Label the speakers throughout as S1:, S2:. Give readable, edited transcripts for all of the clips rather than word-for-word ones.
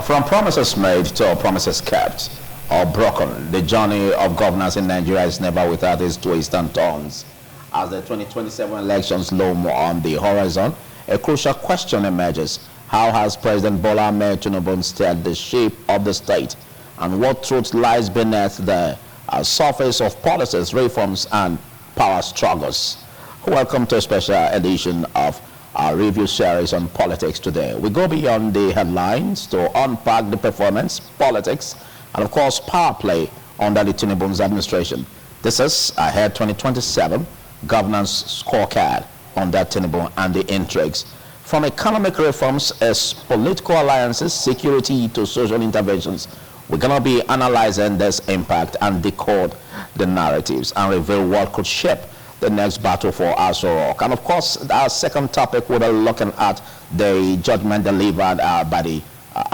S1: From promises made to promises kept or broken, the journey of governance in Nigeria is never without its twists and turns. As the 2027 elections loom on the horizon, a crucial question emerges. How has President Bola Ahmed Tinubu steered the ship of the state, and what truth lies beneath the surface of policies, reforms, and power struggles? Welcome to a special edition of our review series on politics today. We go beyond the headlines to unpack the performance, politics, and of course power play under the Tinubu's administration. This is Ahead 2027 Governance Scorecard under Tinubu and the Intrigues. From economic reforms as political alliances, security to social interventions, we're going to be analyzing this impact and decode the narratives and reveal what could shape the next battle for Aso Rock. And of course, our second topic, we'll be looking at the judgment delivered by the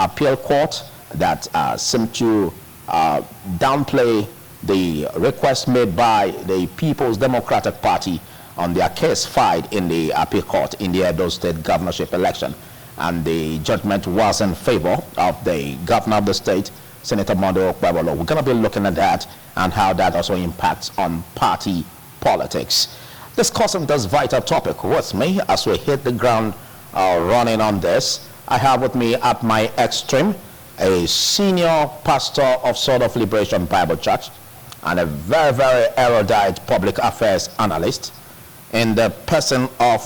S1: appeal court that seemed to downplay the request made by the People's Democratic Party on their case filed in the appeal court in the Edo State governorship election. And the judgment was in favor of the governor of the state, Senator Mondo Okpebolo. We're going to be looking at that and how that also impacts on party politics. Discussing this vital topic with me as we hit the ground running on this, I have with me at my extreme a senior pastor of Sword of Liberation Bible Church and a very, very erudite public affairs analyst in the person of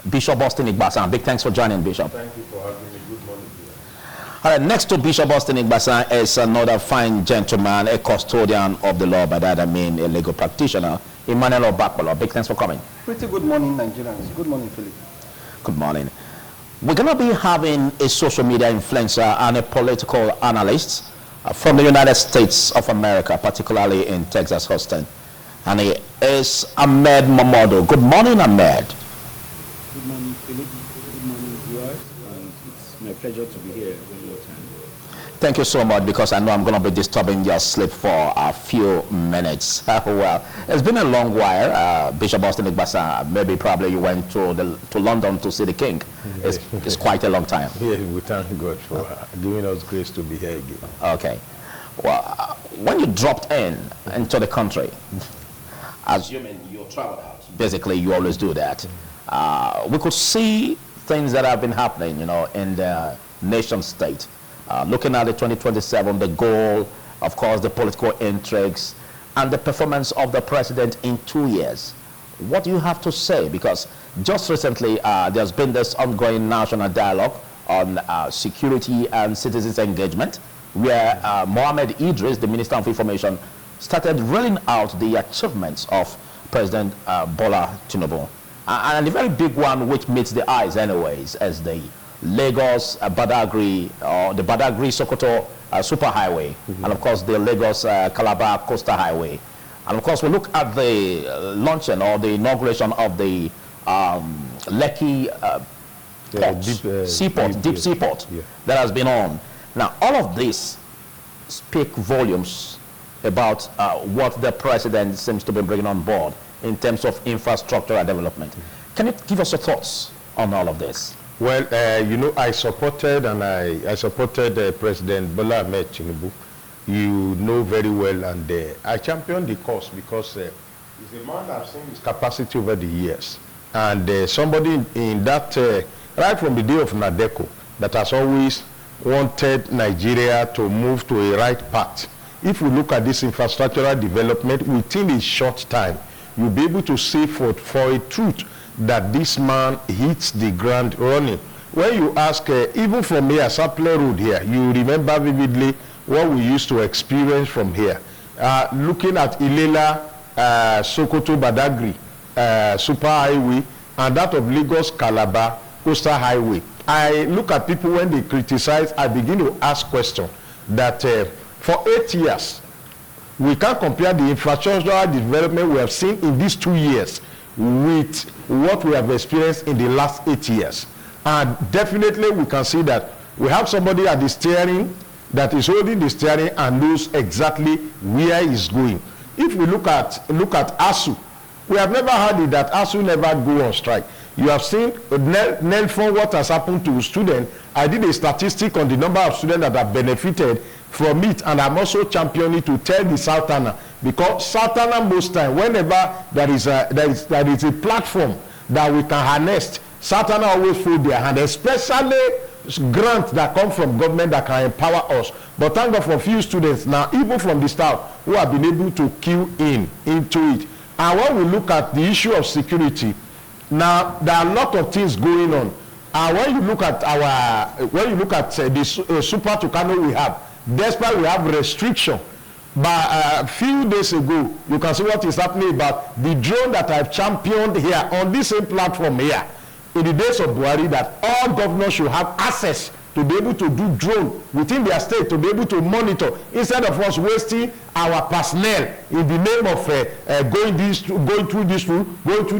S1: Bishop Austin Igbasan. Big thanks for joining, Bishop.
S2: Thank you for having me. Good morning.
S1: All right, next to Bishop Austin Igbasan is another fine gentleman, a custodian of the law, by that I mean a legal practitioner, Emmanuel Obakpolo. Big thanks for coming.
S3: Pretty good morning, Nigerians. Good morning, Philip.
S1: Good morning. We're going to be having a social media influencer and a political analyst from the United States of America, particularly in Texas, Houston. And he is Ahmed Mamodo. Good morning, Ahmed.
S4: Good morning, Philip. Good morning, viewers. And it's my pleasure to be here one more time.
S1: Thank you so much, because I know I'm going to be disturbing your sleep for a few minutes. Well, it's been a long while. Bishop Austin Igbasa, maybe probably you went to London to see the king. It's quite a long time.
S2: Yeah, we thank God for giving us grace to be here again.
S1: Okay. Well, when you dropped into the country, assuming you traveled out, basically you always do that. We could see things that have been happening, in the nation state. Looking at the 2027, the goal, of course, the political intrigues, and the performance of the president in 2 years. What do you have to say? Because just recently, there's been this ongoing national dialogue on security and citizens' engagement, where Mohammed Idris, the Minister of Information, started rolling out the achievements of President Bola Tinubu. And the very big one, which meets the eyes anyways, as the Lagos Badagry, or the Badagry Sokoto Superhighway, and of course the Lagos Calabar Coastal Highway. And of course we look at the launching or the inauguration of the Lekki deep seaport that has been on. Now all of this speak volumes about what the president seems to be bringing on board in terms of infrastructural development. Can you give us your thoughts on all of this?
S2: Well, I supported President Bola Ahmed Tinubu. You know very well, and I championed the cause because he's a man that I've seen his capacity over the years, and somebody in that right from the day of Nadeko that has always wanted Nigeria to move to a right path. If we look at this infrastructural development within a short time, you'll be able to see for a truth that this man hits the ground running. When you ask, even from here, Sapler Road here, you remember vividly what we used to experience from here. Looking at Ilela, Sokoto Badagry, Super Highway, and that of Lagos Calabar Coastal Highway. I look at people when they criticize, I begin to ask questions that for 8 years, we can't compare the infrastructural development we have seen in these 2 years with what we have experienced in the last 8 years. And definitely we can see that we have somebody at the steering that is holding the steering and knows exactly where he's going. If we look at ASU, we have never heard it that ASU never go on strike. You have seen Nelfon, what has happened to students. I did a statistic on the number of students that have benefited from it, and I'm also championing to tell the Southerner, because Southerner most time, whenever there is a platform that we can harness, Southerner always fold their hand, especially grants that come from government that can empower us. But thank God for a few students now, even from the South, who have been able to queue into it. And when we look at the issue of security, now there are a lot of things going on. And when you look at the Super Tucano we have, despite we have restriction, but a few days ago, you can see what is happening about the drone that I've championed here on this same platform here. In the days of Buhari, that all governors should have access to be able to do drone within their state, to be able to monitor, instead of us wasting our personnel in the name of going through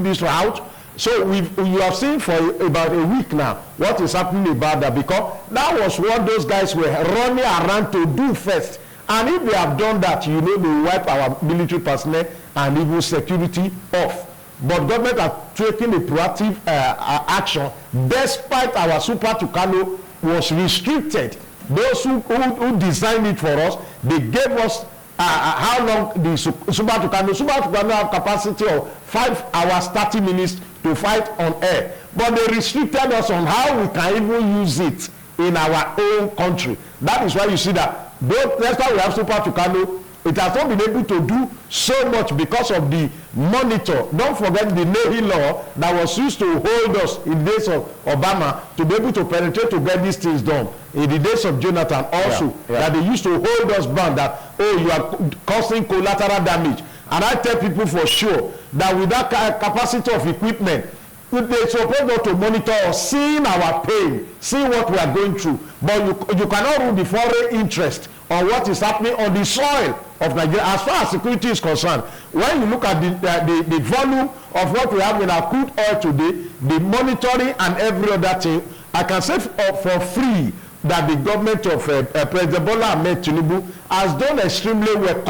S2: this route. So you have seen for about a week now what is happening about that, because that was what those guys were running around to do first. And if they have done that, you know, they wipe our military personnel and even security off. But government are taking a proactive action, despite our Super Tucano was restricted. Those who designed it for us, they gave us how long the Super Tucano have capacity of 5 hours 30 minutes to fight on air, but they restricted us on how we can even use it in our own country. That is why you see that that's why we have Super Tucano. It has not been able to do so much because of the monitor. Don't forget the Navy law that was used to hold us in the days of Obama to be able to penetrate to get these things done. In the days of Jonathan also, that they used to hold us bound, that, oh, you are causing collateral damage. And I tell people for sure that with that capacity of equipment, they're supposed not to monitor us, seeing our pain, seeing what we are going through. But you cannot rule the foreign interest on what is happening on the soil of Nigeria. As far as security is concerned, when you look at the volume of what we have in our crude oil today, the monitoring and every other thing, I can say for free that the government of President Bola Ahmed Tinubu has done extremely well,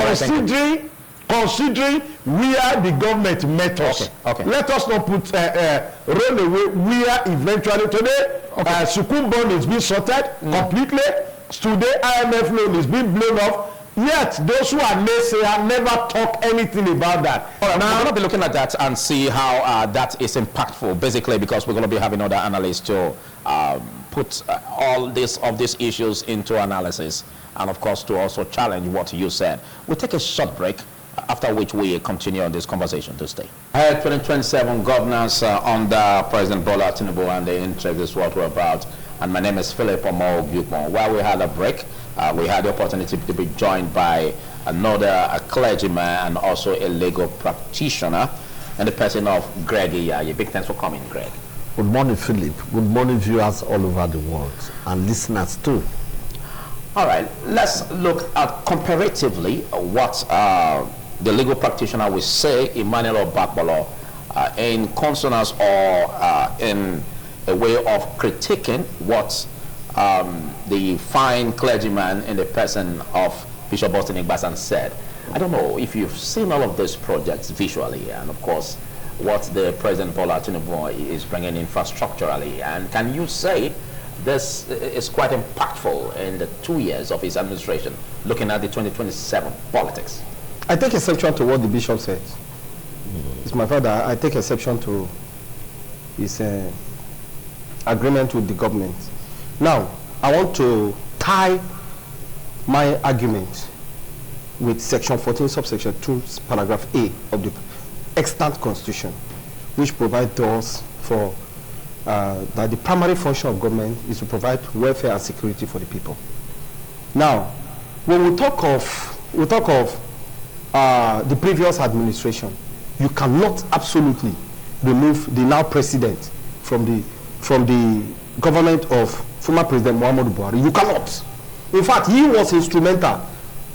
S2: considering where the government met us. Okay. Let us not put roll away where eventually today Sukuk bond is being sorted completely. Today IMF loan is being blown off. Yet those who are naysayers never talk anything about that.
S1: All right, now, we're going to be looking at that and see how that is impactful, basically, because we're going to be having other analysts to put all of these issues into analysis, and of course to also challenge what you said. We'll take a short break, after which we continue on this conversation to stay. 2027 governance under President Bola Tinubu and the Intrigues is what we're about. And my name is Philip Omo. While we had a break, we had the opportunity to be joined by a clergyman and also a legal practitioner in the person of Greg Iyaye. Big thanks for coming, Greg.
S5: Good morning, Philip. Good morning, viewers all over the world and listeners too.
S1: All right, let's look at comparatively what the legal practitioner will say, Emmanuel Obagbolo, in consonance or in a way of critiquing what the fine clergyman in the person of Bishop Austin Igbasan said. I don't know if you've seen all of these projects visually, and of course what the President Bola Tinubu is bringing infrastructurally, and can you say this is quite impactful in the 2 years of his administration, looking at the 2027 politics?
S3: I take exception to what the bishop said. It's my father. I take exception to his agreement with the government. Now, I want to tie my argument with section 14, subsection 2, paragraph A of the extant constitution, which provides us for that the primary function of government is to provide welfare and security for the people. Now, when we talk of the previous administration, you cannot absolutely remove the now president from the government of former President Muhammadu Buhari. You cannot. In fact, he was instrumental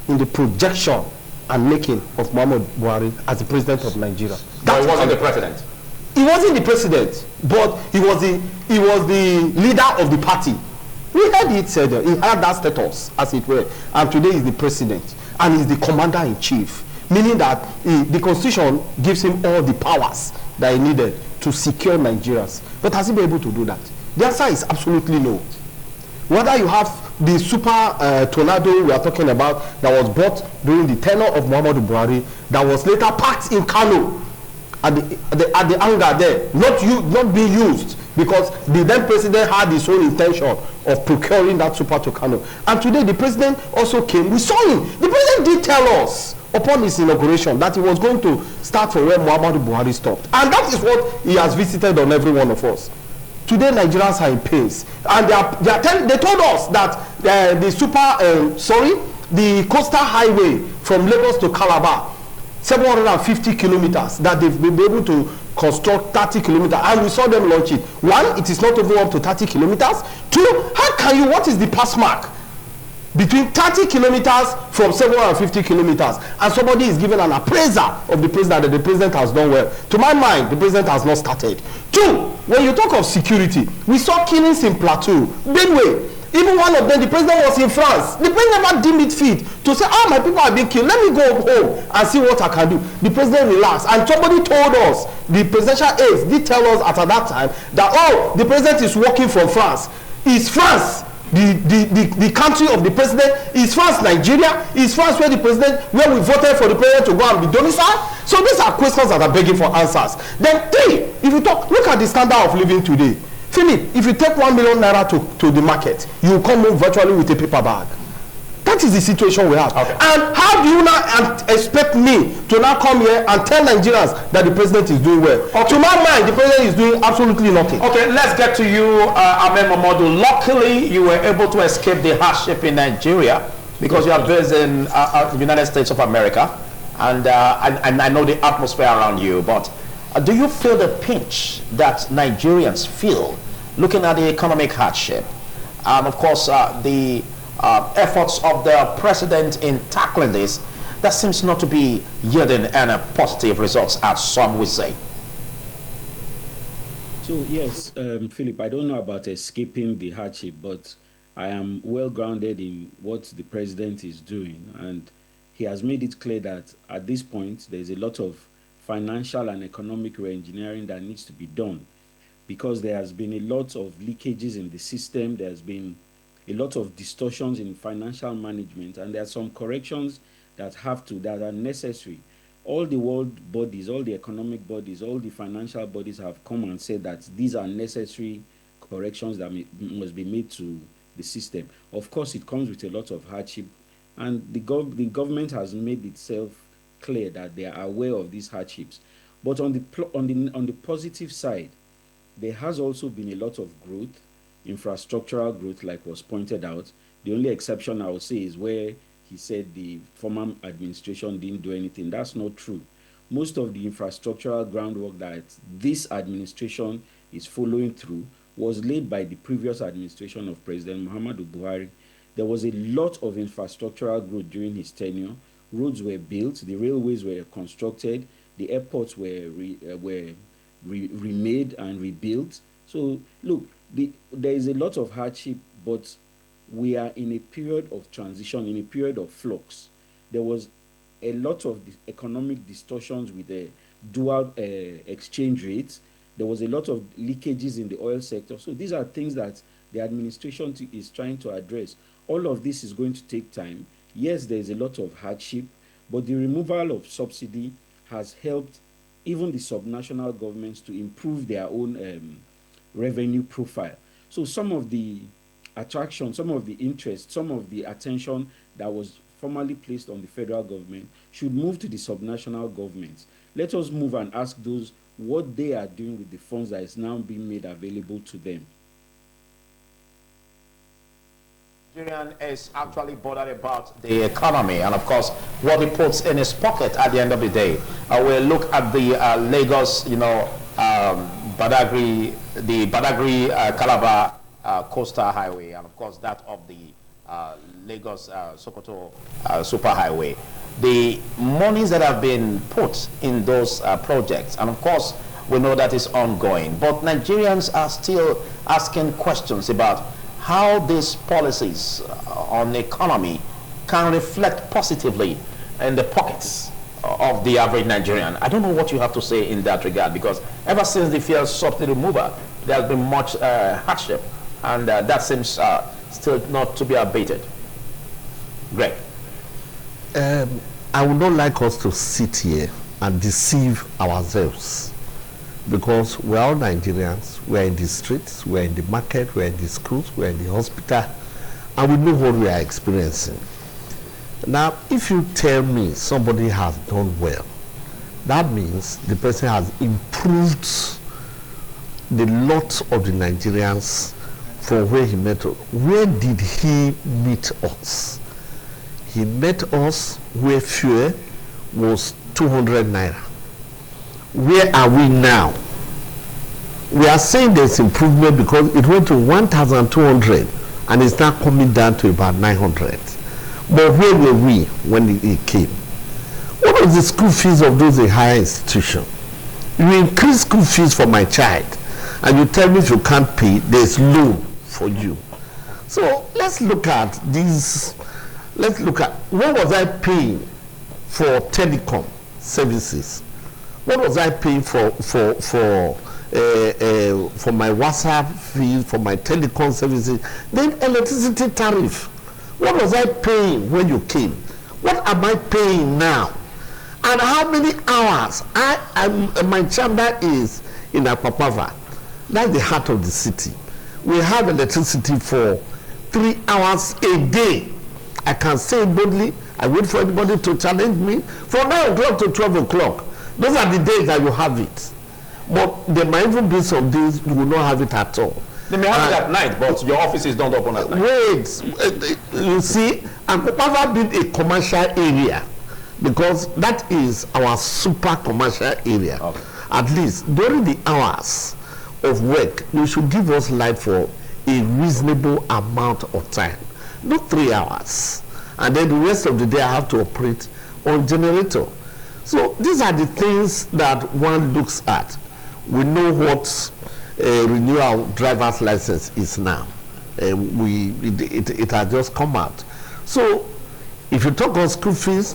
S3: in the projection and making of Muhammadu Buhari as the president of Nigeria.
S1: But he wasn't the president.
S3: He wasn't the president, but he was the leader of the party. We had it said, he had that status, as it were, and today he's the president, and he's the commander-in-chief, meaning that the constitution gives him all the powers that he needed to secure Nigerians. But has he been able to do that? The answer is absolutely no. Whether you have the super tornado we are talking about that was bought during the tenure of Muhammadu Buhari, that was later packed in Kano at the hangar there, not being used because the then president had his own intention of procuring that super to Kano. And today the president also came. We saw him. The president did tell us upon his inauguration that he was going to start from where Muhammadu Buhari stopped. And that is what he has visited on every one of us. Today Nigerians are in pains, and they told us that the coastal highway from Lagos to Calabar, 750 kilometers, that they've been able to construct 30 kilometers, and we saw them launch it. One, it is not even up to 30 kilometers. Two, how can you, what is the pass mark between 30 kilometers from 750 kilometers, and somebody is given an appraiser of the president that the president has done well? To my mind, the president has not started. Two, when you talk of security, we saw killings in Plateau, Benue. Even one of them, the president was in France. The president never deemed it fit to say, my people are being killed. Let me go home and see what I can do. The president relaxed. And somebody told us, the presidential aides did tell us at that time that, the president is working from France. Is France the country of the president? Is France Nigeria? Is France where the president, where we voted for the president to go and be domiciled? So these are questions that are begging for answers. Then three, if you look at the standard of living today. Philip, if you take 1 million naira to the market, you will come home virtually with a paper bag. That is the situation we have. Okay. And how do you now expect me to now come here and tell Nigerians that the president is doing well? Okay. To my mind, the president is doing absolutely nothing.
S1: Okay, let's get to you, Ahmed Momodu. Luckily, you were able to escape the hardship in Nigeria because you are based in the United States of America, and I know the atmosphere around you. But do you feel the pinch that Nigerians feel looking at the economic hardship, and of course the efforts of the president in tackling this, that seems not to be yielding any positive results, as some would say?
S4: So yes, Philip, I don't know about escaping the hardship, but I am well grounded in what the president is doing, and he has made it clear that at this point there's a lot of financial and economic re-engineering that needs to be done, because there has been a lot of leakages in the system. There's been a lot of distortions in financial management, and there are some corrections that are necessary. All the world bodies, all the economic bodies, all the financial bodies have come and said that these are necessary corrections that must be made to the system. Of course, it comes with a lot of hardship, and the government has made itself clear that they are aware of these hardships. But on the positive side, there has also been a lot of growth, infrastructural growth, like was pointed out. The only exception I would say is where he said the former administration didn't do anything. That's not true. Most of the infrastructural groundwork that this administration is following through was laid by the previous administration of President Muhammadu Buhari. There was a lot of infrastructural growth during his tenure. Roads were built, the railways were constructed, the airports were remade and rebuilt. So look, there is a lot of hardship, but we are in a period of transition, in a period of flux. There was a lot of economic distortions with the dual exchange rates. There was a lot of leakages in the oil sector. So these are things that the administration is trying to address. All of this is going to take time. Yes, there is a lot of hardship, but the removal of subsidy has helped even the subnational governments to improve their own revenue profile. So some of the attraction, some of the interest, some of the attention that was formerly placed on the federal government should move to the subnational governments. Let us move and ask those what they are doing with the funds that is now being made available to them.
S1: Nigerian is actually bothered about the economy and, of course, what he puts in his pocket at the end of the day. We'll look at the Lagos, Badagry Calabar coastal highway, and of course that of the Lagos Sokoto superhighway. The monies that have been put in those projects, and of course we know that is ongoing, but Nigerians are still asking questions about how these policies on the economy can reflect positively in the pockets of the average Nigerian. I don't know what you have to say in that regard, because ever since the fuel subsidy removal, there has been much hardship, and that seems still not to be abated. Greg.
S5: I would not like us to sit here and deceive ourselves, because we're all Nigerians. We're in the streets, we're in the market, we're in the schools, we're in the hospital, and we know what we are experiencing. Now, if you tell me somebody has done well, that means the person has improved the lot of the Nigerians from where he met us. Where did he meet us? He met us where fuel was 200 naira. Where are we now? We are saying there's improvement because it went to 1,200 and it's now coming down to about 900. But where were we when it came? What was the school fees of those in higher institutions? You increase school fees for my child, and you tell me if you can't pay, there's loan for you. So let's look at these. Let's look at what was I paying for telecom services? What was I paying for my WhatsApp fees, for my telecom services? Then electricity tariff. What was I paying when you came? What am I paying now? And how many hours? My chamber is in Apapava. That's the heart of the city. We have electricity for 3 hours a day. I can say boldly, I wait for anybody to challenge me, from 9 o'clock to 12 o'clock. Those are the days that you have it. But there might even be some days you will not have it at all.
S1: They may have it at night, but your offices don't open at night.
S5: Wait, you see, and Apapava being a commercial area, because that is our super commercial area. Okay. At least during the hours of work, you should give us light for a reasonable amount of time, not 3 hours. And then the rest of the day I have to operate on generator. So these are the things that one looks at. We know what renewal driver's license is now. It has just come out. So if you talk on school fees,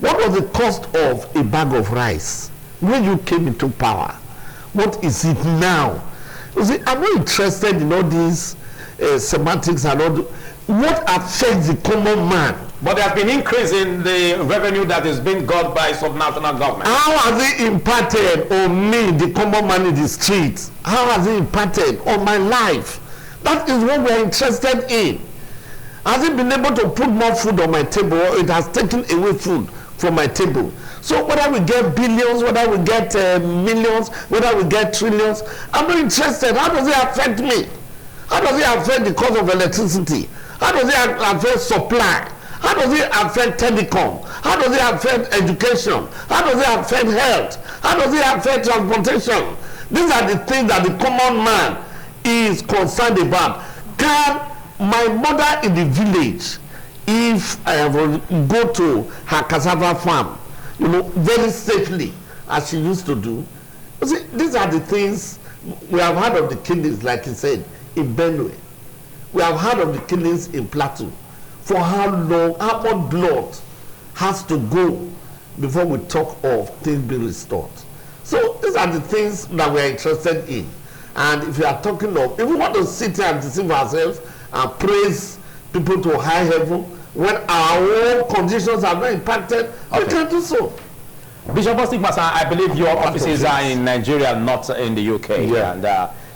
S5: what was the cost of a bag of rice when you came into power? What is it now? You see, I'm not interested in all these semantics and all. What affects the common man?
S1: But there has been increase in the revenue that is being got by subnational government.
S5: How has it impacted on me, the common man in the streets? How has it impacted on my life? That is what we are interested in. Has it been able to put more food on my table, or it has taken away food from my table? So whether we get billions, whether we get millions, whether we get trillions, I'm not interested. How does it affect me? How does it affect the cost of electricity? How does it affect supply? How does it affect telecom? How does it affect education? How does it affect health? How does it affect transportation? These are the things that the common man is concerned about. Can my mother in the village, if I go to her cassava farm, very safely, as she used to do? You see, these are the things we have heard of the killings, like he said, in Benue. We have heard of the killings in Plateau. For how long, how much blood has to go before we talk of things being restored? So these are the things that we are interested in. And if you are talking of, if we want to sit here and deceive ourselves and praise people to high heaven when our own conditions are not impacted, we can do so.
S1: Bishop Ostigmasa, I believe your offices are in Nigeria, not in the UK.
S2: Yeah.
S1: And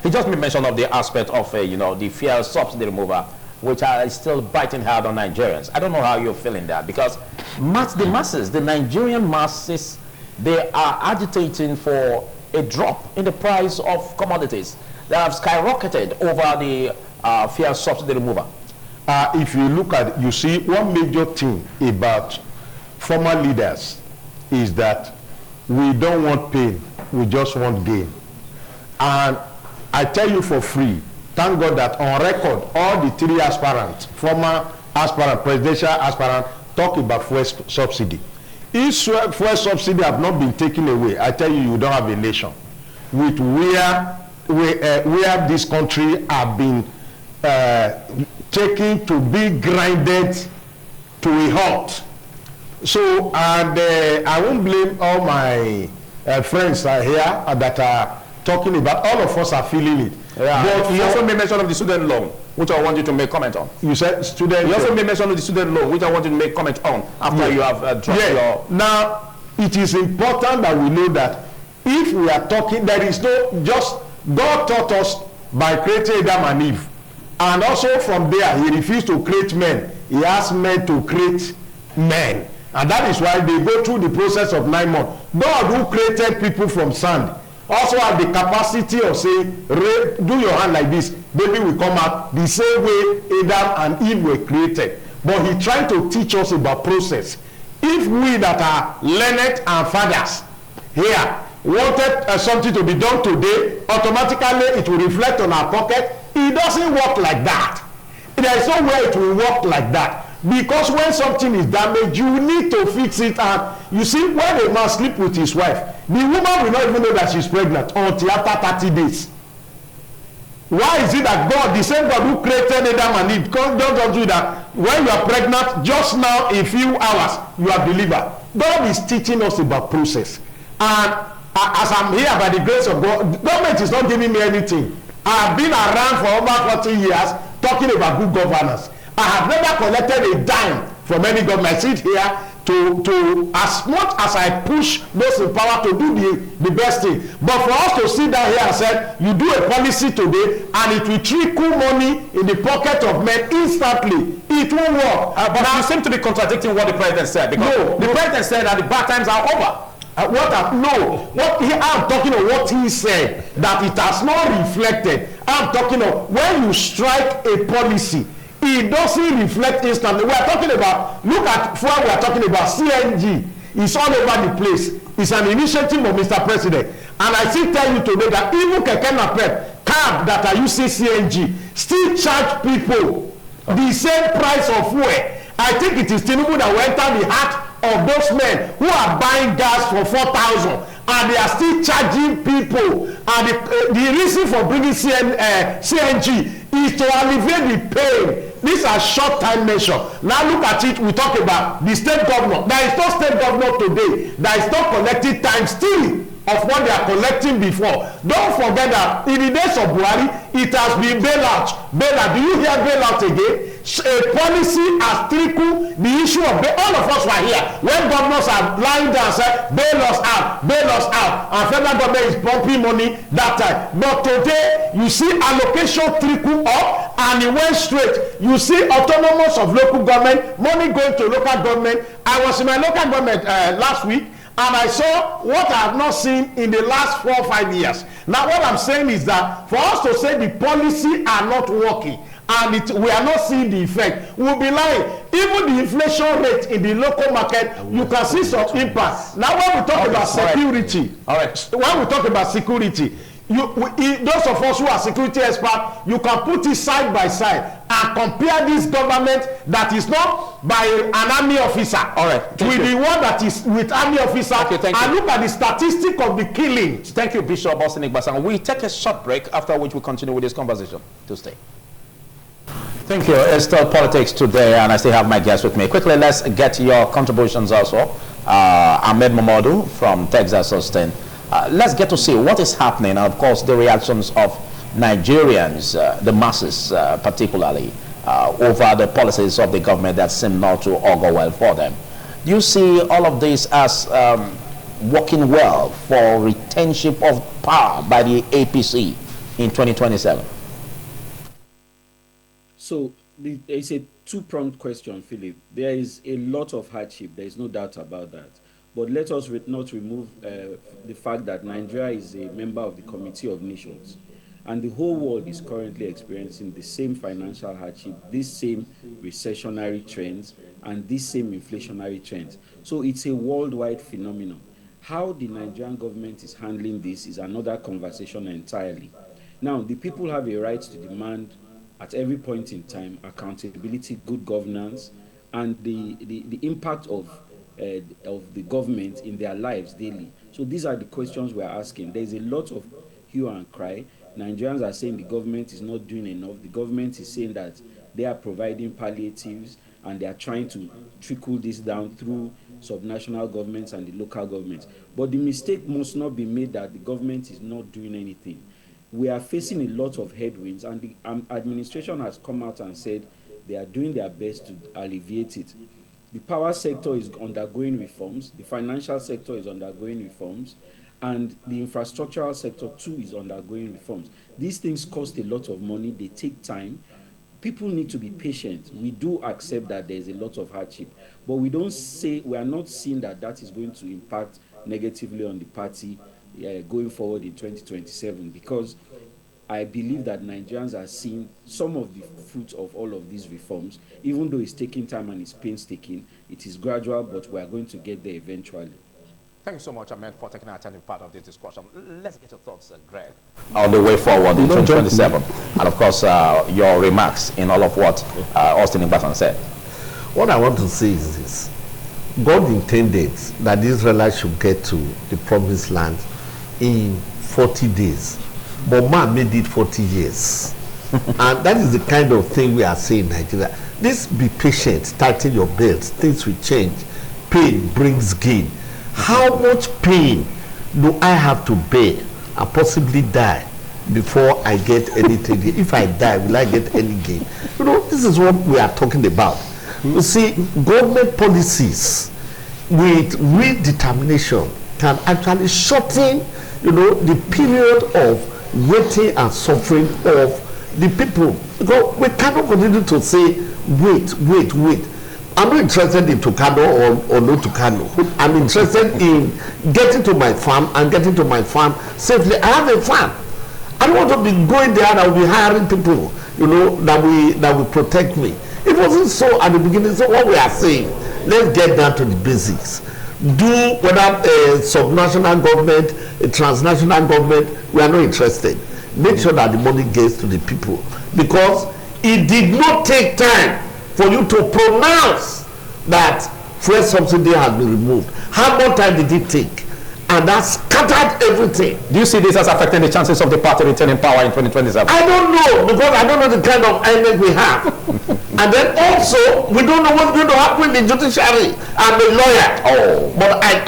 S1: he just made mention of the aspect of, the fuel subsidy removal, which are still biting hard on Nigerians. I don't know how you're feeling that, because the Nigerian masses, they are agitating for a drop in the price of commodities that have skyrocketed over the fuel subsidy removal.
S2: If you look at, you see, one major thing about former leaders is that we don't want pain, we just want gain. And I tell you for free, thank God that on record, all the 3 aspirants, former aspirant, presidential aspirant, talk about fuel subsidy. If fuel subsidy have not been taken away, I tell you, you don't have a nation. With where this country have been taken to be grinded to a halt. So, and I won't blame all my friends here that are talking about, all of us are feeling it.
S1: Yeah.
S2: But
S1: He also made mention of the student loan, which I want you to make comment on.
S2: You said student.
S1: He also made mention of the student loan, which I want you to make comment on after you have dropped your.
S2: Now, it is important that we know that if we are talking, there is no just God taught us by creating Adam and Eve, and also from there he refused to create men. He asked men to create men, and that is why they go through the process of 9 months. God, who created people from sand, also have the capacity of saying, do your hand like this, baby will come out the same way Adam and Eve were created. But he tried to teach us about process. If we that are learned and fathers here wanted something to be done today, automatically it will reflect on our pocket. It doesn't work like that. There is no way it will work like that. Because when something is damaged, you need to fix it. And you see, when a man sleep with his wife, the woman will not even know that she's pregnant until after 30 days. Why is it that God, the same God who created Adam and Eve, don't do that? When you are pregnant, just now, in few hours, you are delivered. God is teaching us about process. And as I'm here by the grace of God, government is not giving me anything. I have been around for over 40 years talking about good governance. I have never collected a dime from any government. I sit here to as much as I push those in power to do the best thing. But for us to sit down here and say, you do a policy today and it will trickle money in the pocket of men instantly, it won't work.
S1: But now you seem to be contradicting what the president said, because the president said that the bad times are over.
S2: I'm talking of what he said, that it has not reflected. I'm talking of when you strike a policy, it doesn't reflect instantly. We are talking about, look at what we are talking about, CNG. It's all over the place. It's an initiative of Mr. President. And I still tell you today that even Keke Napep, cab that are using CNG, still charge people the same price of fuel. I think it is Tinubu that will enter the heart of those men who are buying gas for 4,000 and they are still charging people. And the reason for bringing CNG is to alleviate the pain. These are short-time measures. Now look at it. We talk about the state governor. There is no state governor today that is not collecting time still of what they are collecting before. Don't forget that in the days of Buhari, it has been bailout. Bailout. Do you hear bailout again? A policy has trickled the issue of bail. All of us were here when governors are lying down and say, bail us out, and federal government is pumping money that time. But today, you see allocation trickle up and it went straight. You see autonomous of local government, money going to local government. I was in my local government last week, and I saw what I have not seen in the last 4 or 5 years. Now what I'm saying is that for us to say the policy are not working and we are not seeing the effect, we'll be lying. Even the inflation rate in the local market, you can see some impact. Now when we talk about security, when we talk about security, those of us who are security experts, you can put it side by side and compare this government that is not by an army officer with the one that is with army officer, and look at the statistic of the killings.
S1: Thank you, Bishop Austin Igbasan. We take a short break, after which we continue with this conversation. To stay. Thank you. It's still politics today, and I still have my guests with me. Quickly, let's get your contributions also. Ahmed Mamadou from Texas, Austin. Let's get to see what is happening, and of course the reactions of Nigerians, the masses particularly, over the policies of the government that seem not to augur well for them. Do you see all of this as working well for retention of power by the APC in 2027?
S4: So it's a two-pronged question, Philip. There is a lot of hardship. There is no doubt about that. But let us not remove the fact that Nigeria is a member of the Committee of Nations. And the whole world is currently experiencing the same financial hardship, these same recessionary trends, and these same inflationary trends. So it's a worldwide phenomenon. How the Nigerian government is handling this is another conversation entirely. Now, the people have a right to demand at every point in time accountability, good governance, and the impact of the government in their lives daily. So these are the questions we're asking. There's a lot of hue and cry. Nigerians are saying the government is not doing enough. The government is saying that they are providing palliatives and they are trying to trickle this down through subnational governments and the local governments. But the mistake must not be made that the government is not doing anything. We are facing a lot of headwinds, and the administration has come out and said they are doing their best to alleviate it. The power sector is undergoing reforms, the financial sector is undergoing reforms, and the infrastructural sector too is undergoing reforms. These things cost a lot of money, they take time. People need to be patient. We do accept that there is a lot of hardship, but we are not seeing that is going to impact negatively on the party going forward in 2027, because I believe that Nigerians are seeing some of the fruits of all of these reforms. Even though it's taking time and it's painstaking, it is gradual, but we are going to get there eventually.
S1: Thank you so much, Ahmed, for taking an attentive part of this discussion. Let's get your thoughts, Greg, on the way forward in 2027. And of course, your remarks in all of what Austin Ibadan said.
S5: What I want to say is this. God intended that the Israelites should get to the promised land in 40 days. But man made it 40 years. And that is the kind of thing we are saying in Nigeria. This be patient, tighten your belts, things will change. Pain brings gain. How much pain do I have to bear and possibly die before I get anything? If I die, will I get any gain? You know, this is what we are talking about. You see, government policies with real determination can actually shorten, you know, the period of waiting and suffering of the people. Because we cannot continue to say, wait. I'm not interested in Tucano or no Tucano. I'm interested in getting to my farm and getting to my farm safely. I have a farm. I don't want to be going there and I'll be hiring people, you know, that will protect me. It wasn't so at the beginning. So what we are saying, let's get down to the basics. Do whether a subnational government, a transnational government, we are not interested. Make sure that the money gets to the people, because it did not take time for you to pronounce that fuel subsidy has been removed. How much time did it take? And that scattered everything.
S1: Do you see this as affecting the chances of the party retaining power in 2027?
S5: I don't know, because I don't know the kind of INEC we have. And then also, we don't know what's going to happen in the judiciary. I'm a lawyer. But I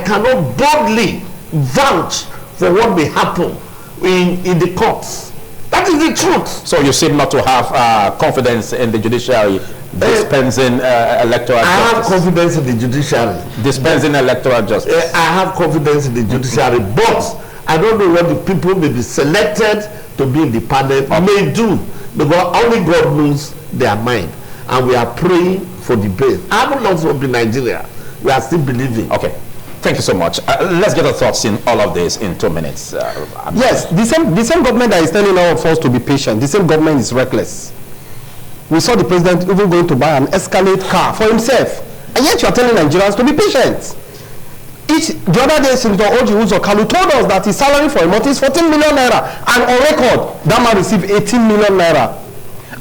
S5: cannot boldly vouch for what may happen in the courts. That is the truth.
S1: So you seem not to have confidence in the judiciary dispensing electoral justice.
S5: I have confidence in the judiciary.
S1: Dispensing electoral justice.
S5: I have confidence in the judiciary, but I don't know what the people may be selected to be in the panel may do, because only God knows their mind. And we are praying for the best. I haven't lost hope in Nigeria. We are still believing.
S1: Okay. Thank you so much. Let's get your thoughts in all of this in 2 minutes.
S3: Yes, the same government that is telling all of us to be patient, the same government is reckless. We saw the president even going to buy an Escalade car for himself, and yet you are telling Nigerians to be patient. The other day, Senator Oji Uzokalu told us that his salary for a month is 14 million naira, and on record, that man received 18 million naira.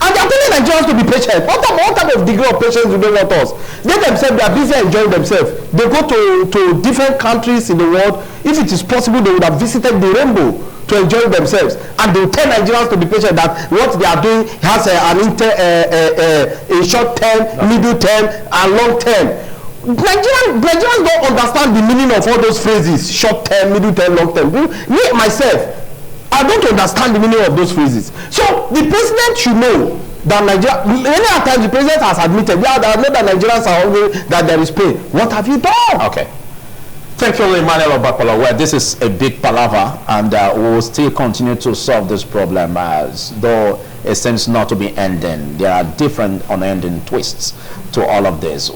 S3: And they are telling Nigerians to be patient. What type of degree of patience do they want us? They themselves, they are busy enjoying themselves. They go to different countries in the world. If it is possible, they would have visited the rainbow to enjoy themselves. And they will tell Nigerians to be patient, that what they are doing has a short term, middle term, and long term. Nigerians don't understand the meaning of all those phrases: short term, middle term, long term. Me myself, I don't understand the meaning of those phrases. So the president should know that Nigeria, many times the president has admitted, yeah, I know that Nigerians are hungry, that there is pain. What have you done?
S1: Okay. Thank you, Emmanuel Obakola. Well, this is a big palaver, and we will still continue to solve this problem, as though it seems not to be ending. There are different unending twists to all of this.